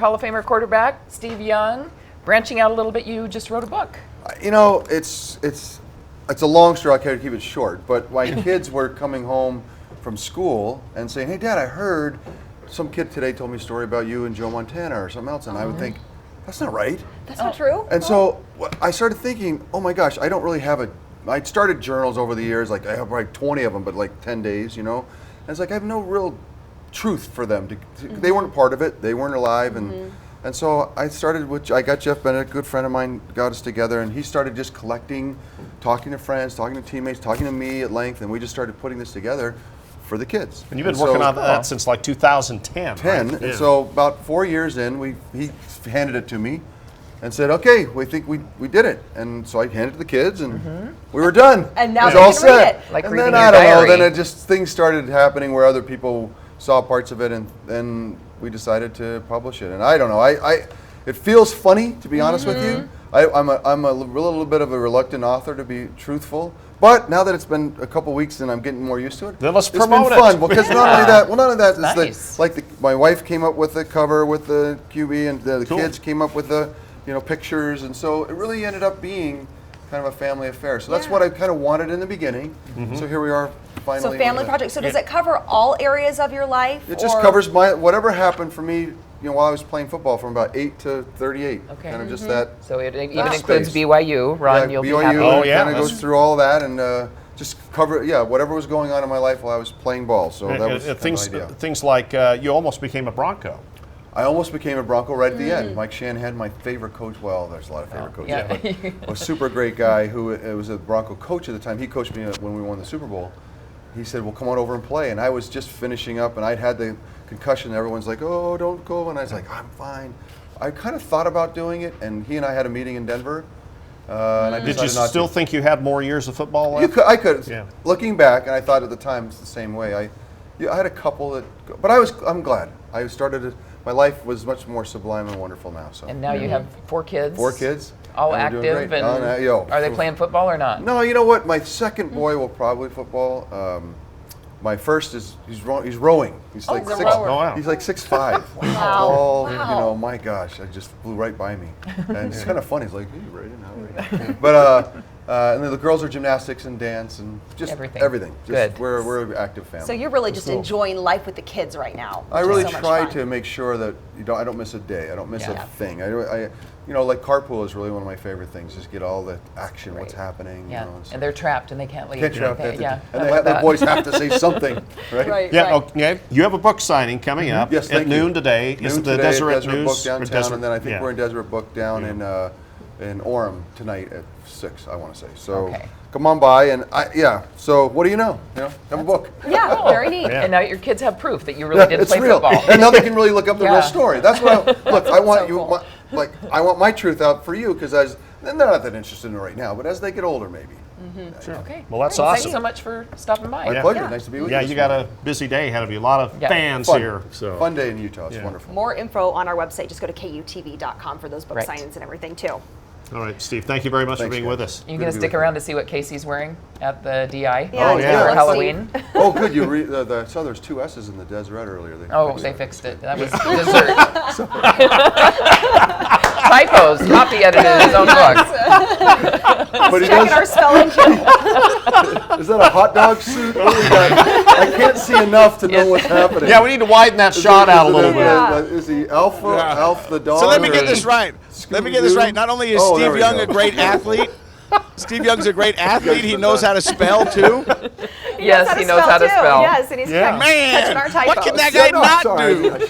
Hall of Famer quarterback Steve Young, branching out a little bit, you just wrote a book. You know, it's a long story. I can't keep it short. But my kids were coming home from school and saying, "Hey, Dad, I heard some kid today told me a story about you and Joe Montana or something else," and I would think, "That's not right." That's not true. And so I started thinking, "Oh my gosh, I don't really have a." I started journals over the years, like I have like 20 of them, but like 10 days, you know. And it's like I have no real truth for them. They weren't a part of it. They weren't alive, and so I started with. I got Jeff Bennett, a good friend of mine, got us together, and he started just collecting, talking to friends, talking to teammates, talking to me at length, and we just started putting this together for the kids. And you've been working on that since like 2010. 10, right? And so about 4 years in, he handed it to me and said, "Okay, we think we did it." And so I handed it to the kids, and we were done. And now it was you all can read set. it. Like and reading then your I don't diary. know. Then it just things started happening where other people saw parts of it, and then we decided to publish it. And I don't know. It feels funny, to be honest with you. I'm a little bit of a reluctant author, to be truthful. But now that it's been a couple weeks and I'm getting more used to it, Then let's it's promote been it. fun because not only that, Nice. my wife came up with the cover with the QB, and the Cool. kids came up with the pictures, and so it really ended up being kind of a family affair. So that's what I kind of wanted in the beginning. So here we are finally. So family project. So does it cover all areas of your life? It just or- covers whatever happened for me, while I was playing football from about 8 to 38. Okay. Kind of just that. So it even That includes space. BYU. Ron, Yeah, you'll be BYU, happy. Oh, yeah, kind of that's- goes through all that and just cover whatever was going on in my life while I was playing ball. So that was kind of the idea. Things like you almost became a Bronco. I almost became a Bronco right at the end. Mike Shanahan, my favorite coach. Well, there's a lot of favorite coaches, yeah. but a super great guy who was a Bronco coach at the time. He coached me when we won the Super Bowl. He said, "Well, come on over and play." And I was just finishing up, and I'd had the concussion. Everyone's like, "Oh, don't go," and I was like, "I'm fine." I kind of thought about doing it, and he and I had a meeting in Denver. And I Did you decided not still to. think you had more years of football left? I could. Yeah. Looking back, and I thought at the time it's the same way. I had a couple that, but I'm glad. I started. My life was much more sublime and wonderful now. So. And now you have 4 kids. 4 kids. All and we're doing active. great. And are they playing football or not? No, you know what? My second boy will probably football. My first he's rowing. He's like he's a 6. rower. Oh, wow. He's like 6'5". Wow. Tall. Wow. My gosh, I just flew right by me. And it's kind of funny. He's like, "Hey, right in, right." But and then the girls are gymnastics and dance and just Everything. Just Good. We're an active family. So you're really just enjoying life with the kids right now. I which really is so much try fun. to make sure that I don't miss a day. I don't miss Yeah. a thing. Like carpool is really one of my favorite things. Just get all the action, what's happening. Yeah. And so. And they're trapped and they can't leave. Can't trap Okay, that. yeah. And I they love the that. boys have to say something, right? Right. Yeah, right. okay. You have a book signing coming up Yes, at thank you. noon today. Noon Is it the today Deseret at Deseret News? Book or downtown, Deseret- and then I think yeah. we're in Deseret Book down in Orem tonight at 6. I want to say. So Okay. come on by, and So what do you know? Have a book. Yeah, very neat. Yeah. And now your kids have proof that you really did it's play real. football. And now they can really look up the Yeah. real story. That's what I want So you. cool. I want my truth out for you because they're not that interested in it right now, but as they get older, maybe. Sure. Okay. Well, that's Great. awesome. Thanks so much for stopping by. My Yeah. pleasure. Yeah. Nice to be with Yeah, you. you got a busy day ahead of you. A lot of Yeah. fans Fun. here. So Fun day in Utah. It's Yeah. wonderful. More info on our website. Just go to KUTV.com for those book Right. signings and everything too. All right, Steve, thank you very much Thanks, for being guys. with us. Are you Good going to to be stick with you. around to see what Casey's wearing at the DI Oh, yeah. for let's Halloween? Oh, good. You saw there's 2 S's in the Deseret earlier. They fixed it. That was dessert. Typos. Copy edited his own book. But he Checking our does. spelling. Is that a hot dog suit? What do we got? I can't see enough to know what's happening. Yeah, we need to widen that shot out a little bit. Yeah. Is he Alpha? Yeah. Alf the dog? So let me or get this right. Let me get this right. Not only is Oh, there Steve we Young go. a great athlete, Steve Young's a great athlete. He knows how to spell too. Yes, he knows how to too. spell. Yes, and he's Yeah. catching our Man, typos. what can that guy No, not sorry. do?